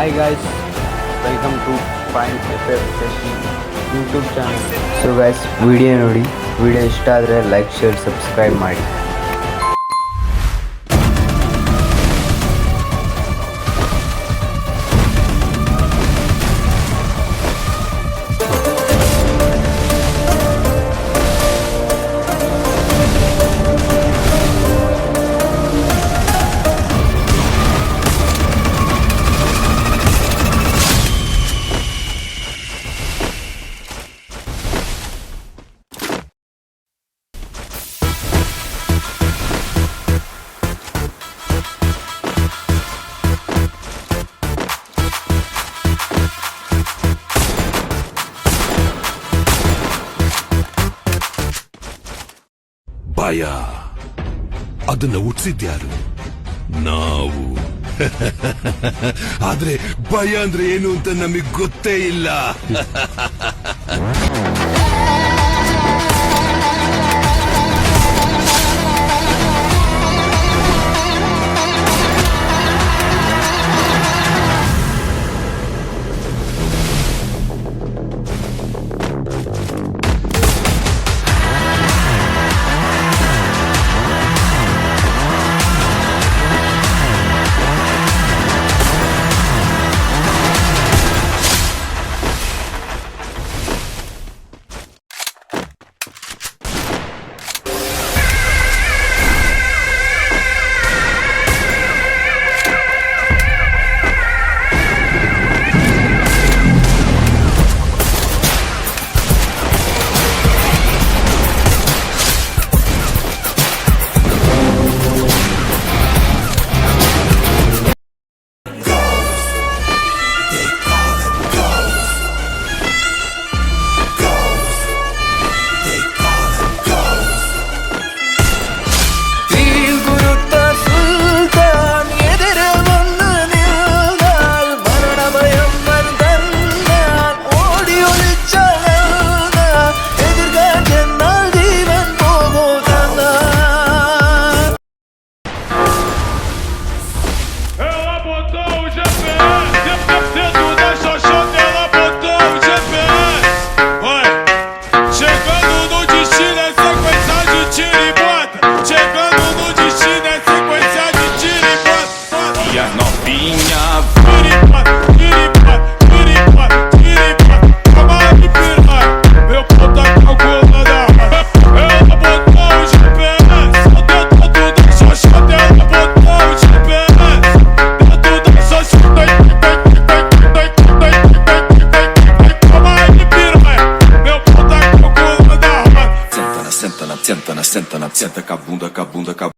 Hi guys, welcome to Fine FF Session YouTube channel. So guys, video ನೋಡಿ, video ಇಷ್ಟ ಆದರೆ like, share, subscribe ಮಾಡಿ. ಭಯ ಅದನ್ನ ಹುಟ್ಟಿಸಿದ್ಯಾರು? ನಾವು. ಆದ್ರೆ ಭಯ ಅಂದ್ರೆ ಏನು ಅಂತ ನಮಗ್ ಗೊತ್ತೇ ಇಲ್ಲ. Senta com a bunda, com a bunda, com a